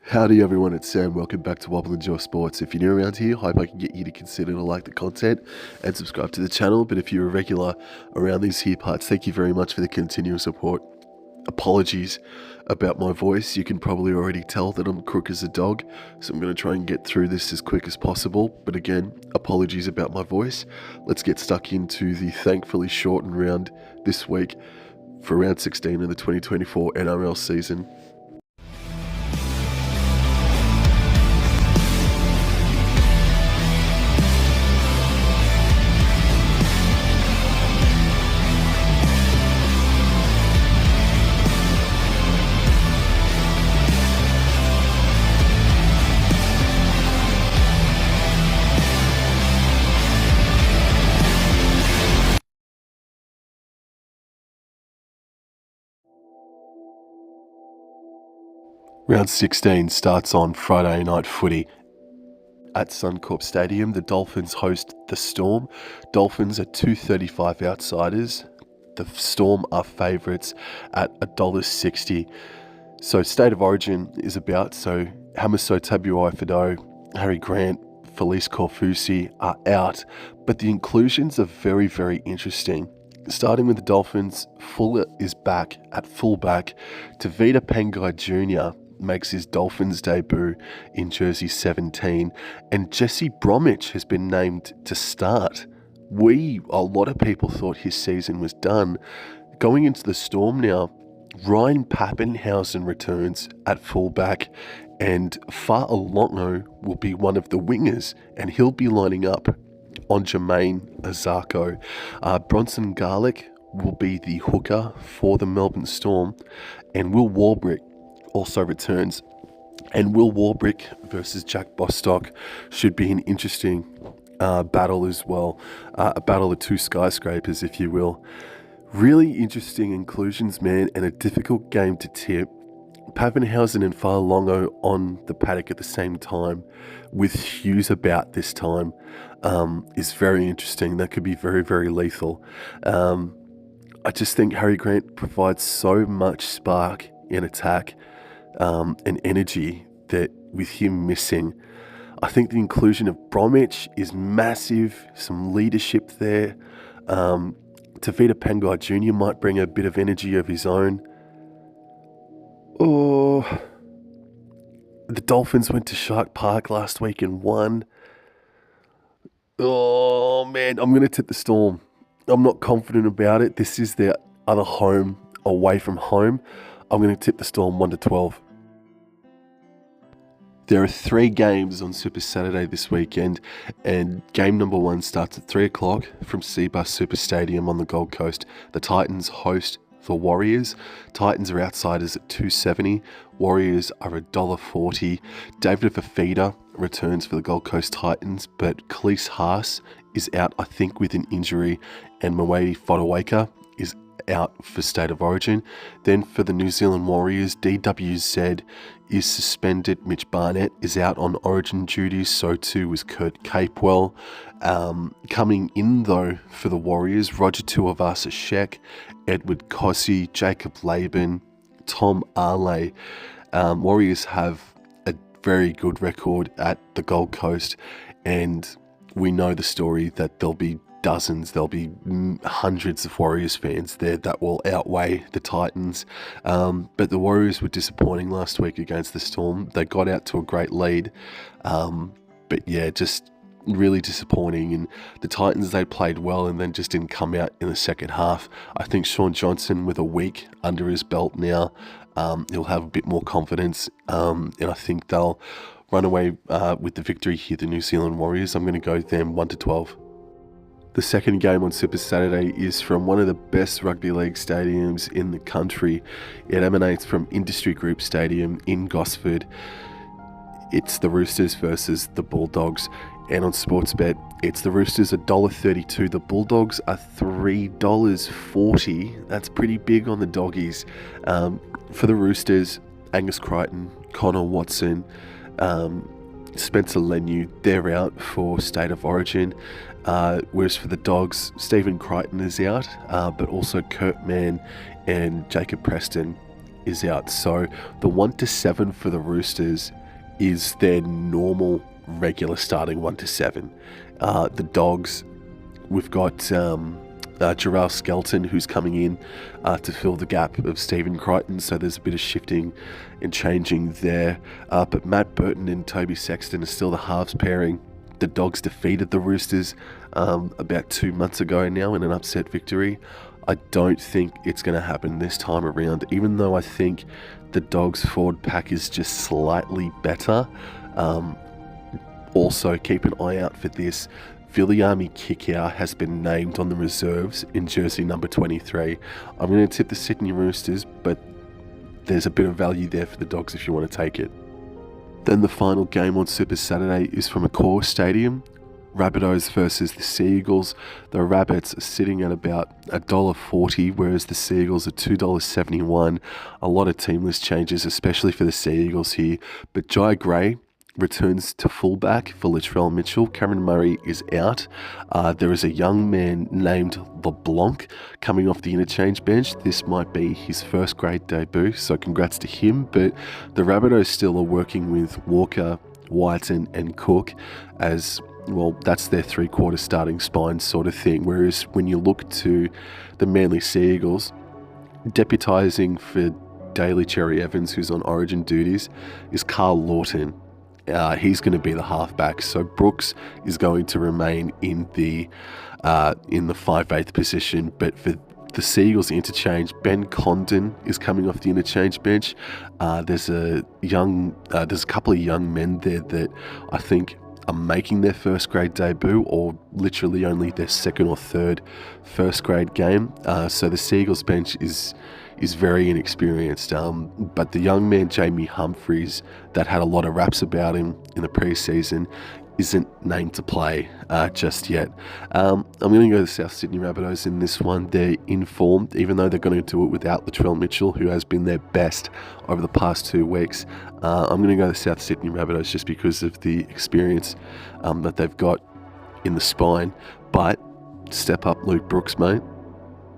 Howdy everyone, it's Sam. Welcome back to Wobble and Jaw Sports. If you're new around here, hope I can get you to consider to like the content and subscribe to the channel. But if you're a regular around these here parts, thank you very much for the continuous support. Apologies about my voice. You can probably already tell that I'm crook as a dog, so I'm going to try and get through this as quick as possible. But again, apologies about my voice. Let's get stuck into the thankfully shortened round this week for round 16 of the 2024 NRL season. Round 16 starts on Friday night footy. At Suncorp Stadium, the Dolphins host the Storm. Dolphins are 2.35 outsiders. The Storm are favourites at $1.60. So State of Origin is about, so Hamiso Tabuai-Fidow, Harry Grant, Felice Kaufusi are out, but the inclusions are very, very interesting. Starting with the Dolphins, Fuller is back at fullback. Tevita Pangai Jr. makes his Dolphins debut in jersey 17, and Jesse Bromwich has been named to start. A lot of people thought his season was done. Going into the Storm now, Ryan Papenhuyzen returns at fullback, and Fa'alongo will be one of the wingers, and he'll be lining up on Jermaine Azarko. Bronson Garlick will be the hooker for the Melbourne Storm, and Will Warbrick also returns. And Will Warbrick versus Jack Bostock should be an interesting battle as well. A battle of two skyscrapers, if you will. Really interesting inclusions, man, and a difficult game to tip. Papenhuyzen and Fa'alongo on the paddock at the same time, with Hughes about this time, is very interesting. That could be very, very lethal. I just think Harry Grant provides so much spark in attack and energy that with him missing, I think the inclusion of Bromwich is massive, some leadership there. Tevita Pangai Jr. might bring a bit of energy of his own. Oh, the Dolphins went to Shark Park last week and won. Oh, man, I'm going to tip the Storm. I'm not confident about it. This is their other home away from home. I'm going to tip the Storm 1-12. There are 3 games on Super Saturday this weekend, and game number 1 starts at 3 o'clock from Cbus Super Stadium on the Gold Coast. The Titans host the Warriors. Titans are outsiders at $2.70. Warriors are $1.40. David Fifita returns for the Gold Coast Titans, but Khalees Haas is out, I think, with an injury, and Mwede Fotuaika is out for State of Origin. Then for the New Zealand Warriors, DWZ is suspended. Mitch Barnett is out on Origin duties, so too was Kurt Capewell. Coming in though for the Warriors, Roger Tuivasa-Sheck, Edward Kosi, Jacob Laban, Tom Ale. Warriors have a very good record at the Gold Coast, and we know the story that there'll be hundreds of Warriors fans there that will outweigh the Titans. But the Warriors were disappointing last week against the Storm. They got out to a great lead, but yeah, just really disappointing. And the Titans, they played well and then just didn't come out in the second half. I think Shaun Johnson, with a week under his belt now, he'll have a bit more confidence, and I think they'll run away with the victory here, the New Zealand Warriors. I'm going to go them 1-12. The second game on Super Saturday is from one of the best rugby league stadiums in the country. It emanates from Industry Group Stadium in Gosford. It's the Roosters versus the Bulldogs. And on Sportsbet, it's the Roosters $1.32. The Bulldogs are $3.40. That's pretty big on the doggies. For the Roosters, Angus Crichton, Connor Watson, Spencer Leniu, they're out for State of Origin. Whereas for the Dogs, Stephen Crichton is out, but also Kurt Mann and Jacob Preston is out. So the 1-7 for the Roosters is their normal regular starting 1-7. The Dogs, we've got Jarrell Skelton, who's coming in to fill the gap of Stephen Crichton, so there's a bit of shifting and changing there. But Matt Burton and Toby Sexton are still the halves pairing. The Dogs defeated the Roosters about 2 months ago now in an upset victory. I don't think it's going to happen this time around, even though I think the Dogs' forward pack is just slightly better. Also, keep an eye out for this. Viliami Kikau has been named on the reserves in jersey number 23. I'm going to tip the Sydney Roosters, but there's a bit of value there for the Dogs if you want to take it. Then the final game on Super Saturday is from Accor Stadium. Rabbitohs versus the Sea Eagles. The Rabbits are sitting at about $1.40, whereas the Sea Eagles are $2.71. A lot of teamless changes, especially for the Sea Eagles here. But Jai Gray returns to fullback for Latrell Mitchell. Cameron Murray is out. There is a young man named LeBlanc coming off the interchange bench. This might be his first grade debut, so congrats to him. But the Rabbitohs still are working with Walker, Whiten and Cook as, well, that's their three-quarter starting spine sort of thing. Whereas when you look to the Manly Sea Eagles, deputising for Daly Cherry Evans, who's on origin duties, is Carl Lawton. He's going to be the halfback, so Brooks is going to remain in the 5/8 position. But for the Sea Eagles interchange, Ben Condon is coming off the interchange bench. There's a couple of young men there that I think are making their first grade debut, or literally only their second or third first grade game. So the Sea Eagles bench is very inexperienced, but the young man Jamie Humphries, that had a lot of raps about him in the preseason, isn't named to play just yet. I'm going to go to South Sydney Rabbitohs in this one. They're informed, even though they're going to do it without Latrell Mitchell, who has been their best over the past 2 weeks. I'm going to go to South Sydney Rabbitohs just because of the experience that they've got in the spine. But step up Luke Brooks, mate.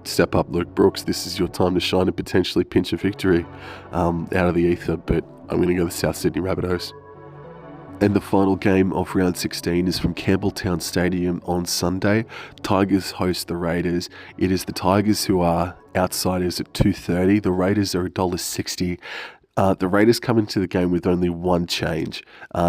Step up Luke Brooks. This is your time to shine and potentially pinch a victory out of the ether. But I'm going to go to South Sydney Rabbitohs. And the final game of round 16 is from Campbelltown Stadium on Sunday. Tigers host the Raiders. It is the Tigers who are outsiders at $2.30. The Raiders are $1.60. The Raiders come into the game with only one change.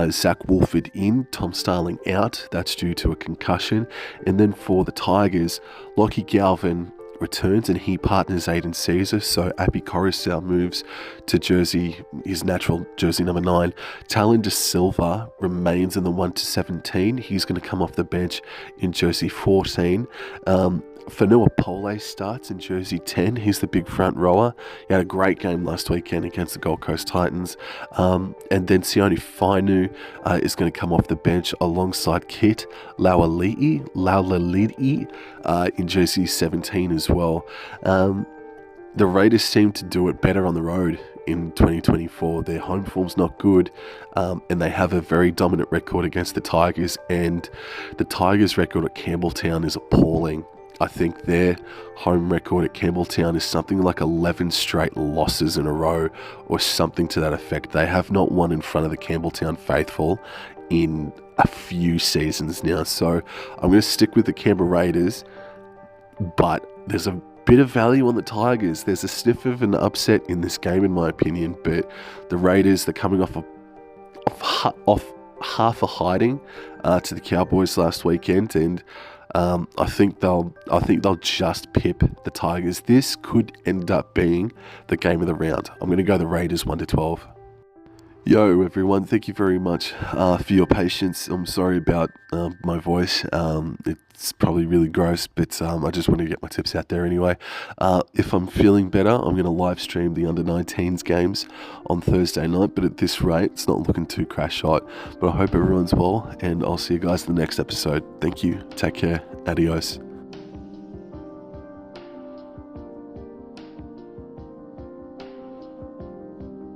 Zach Wolford in, Tom Starling out. That's due to a concussion. And then for the Tigers, Lockie Galvin returns and he partners Aiden Caesar, so Api Coruscant moves to his natural jersey number 9. Talon De Silva remains in the 1-17. He's going to come off the bench in jersey 14. Fanua Pole starts in jersey 10. He's the big front rower. He had a great game last weekend against the Gold Coast Titans. And then Sione Fainu is going to come off the bench alongside Kit Laulalii in jersey 17 as well. The Raiders seem to do it better on the road in 2024. Their home form's not good, and they have a very dominant record against the Tigers, and the Tigers' record at Campbelltown is appalling. I think their home record at Campbelltown is something like 11 straight losses in a row or something to that effect. They have not won in front of the Campbelltown faithful in a few seasons now. So I'm going to stick with the Canberra Raiders, but there's a bit of value on the Tigers. There's a sniff of an upset in this game, in my opinion, but the Raiders, they're coming off half a hiding to the Cowboys last weekend, and I think they'll just pip the Tigers. This could end up being the game of the round. I'm going to go the Raiders 1-12. Yo everyone, thank you very much for your patience. I'm sorry about my voice. It's probably really gross, but I just want to get my tips out there anyway. If I'm feeling better, I'm going to live stream the under-19s games on Thursday night, but at this rate, it's not looking too crash hot. But I hope everyone's well, and I'll see you guys in the next episode. Thank you. Take care. Adios.